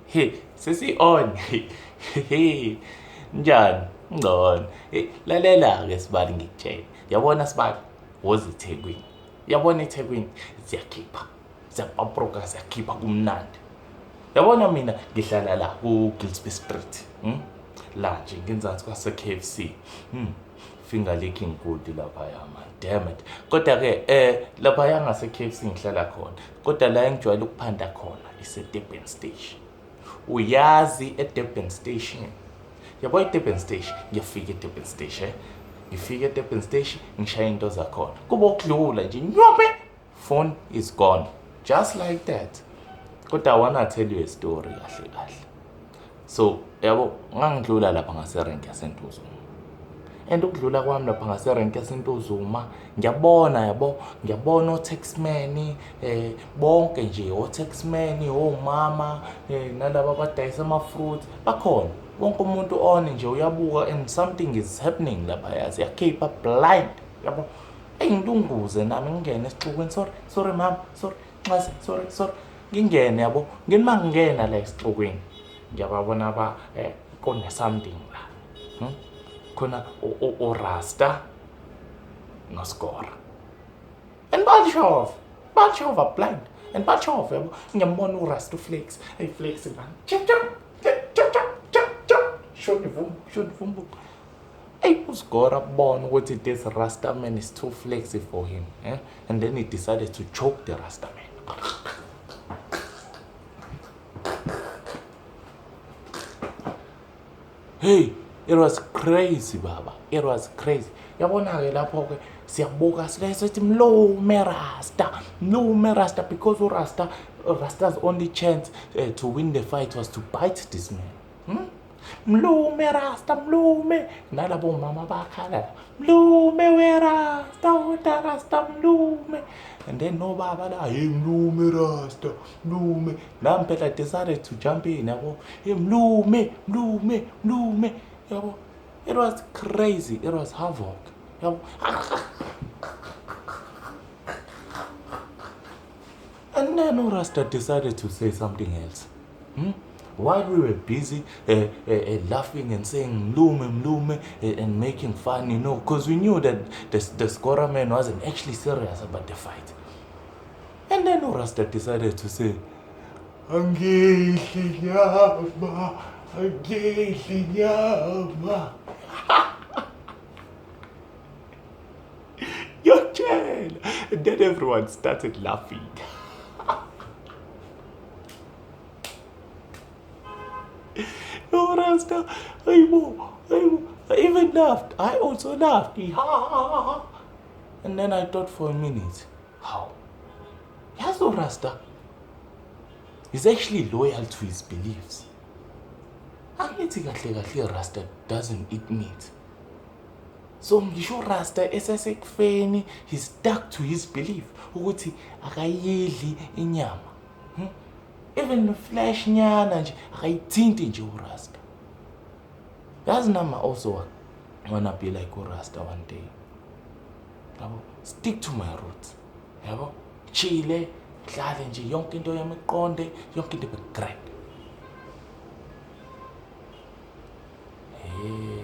Hey, sesi-on. Hey, njani? Ngcono. Hey, lalela-ke Sibali ngikutshela. Yabona Sibali, woza eThekwini. Yabona eThekwini ziyakhipha. Ziyapapruka ziyakhipha kumnandi. Yabona mina ngihlala la ku-Gillespie Street. La nje ngenzansi kwase-KFC. Finger licking good laphaya man. Damn it. Kodwa-ke laphaya ngase-KFC ngihlala khona. Kodwa la engijwayele ukuphanda khona ise-Durban Station. Uyazi e-Durban Station. Yabo e-Durban Station, ngiyafika e-Durban Station. Ngifika e-Durban Station, ngishaya into zakhona. Kuba ukudlula nje, nyope, phone is gone. Just like that. Kodwa I wanna tell you a story kahle kahle. So, yabo, ngangidlula lapha ngaserenki yaseNtuzuma. And ukudlula kwami lapha ngaserenki yaseNtuzuma, ngiyabona o-taxman, bonke nje o-taxman, omama, nalabo abadayisa ama-fruit, bakhona. Wonke umuntu on nje uyabuka and something is happening lapha yazi. Yakhipha blind, yabo. Ngilunguze nami ngingene esixukwini. Sorry mama, sorry. Nxasi, sorry. Ngingene yabo. Nginima ngingena la esixukwini. Ngiyababona kone something la. Khona o-Rasta noScora. And Balshova blind. And Balshova yabo. Ngiyambona uRasta uFlex. Hey Flex man. Chap. Shoni vumbu. Hey, uScora born ukuthi this Rasta man is too flexy for him. And then he decided to choke the Rasta man. Hey, it was crazy baba. It was crazy. Yabona-ke lapho-ke siyabuka sithi mlume Rasta because Rasta's only chance to win the fight was to bite this man. Mlume Rasta, mlume. Nalabo mama bakhala. Mlume we Rasta, mlume. And then no baba la, hey mlume Rasta, mlume. Now I decided to jump in. Yabo, hey mlume. Yabo, it was crazy. It was havoc. Yabo. And then Rasta decided to say something else. While we were busy laughing and saying mlume and making fun, because we knew that the Scorer man wasn't actually serious about the fight. And then Rasta decided to say, Angeli nyama. Your child. And then everyone started laughing. No, Rasta, I even laughed. I also laughed. And then I thought for a minute, how? Yes, no, Rasta. He's actually loyal to his beliefs. Rasta doesn't eat meat. So ngisho Rasta esesekufeni, he's stuck to his belief ukuthi akayidli inyama. Even the flesh nyana nje akayithinti nje uRasta. Yazi nama also wanna be like uRasta one day. Yabo, stick to my roots. Yabo, chile, dlale nje yonke into yami iqonde, yonke into ibe great. Hey.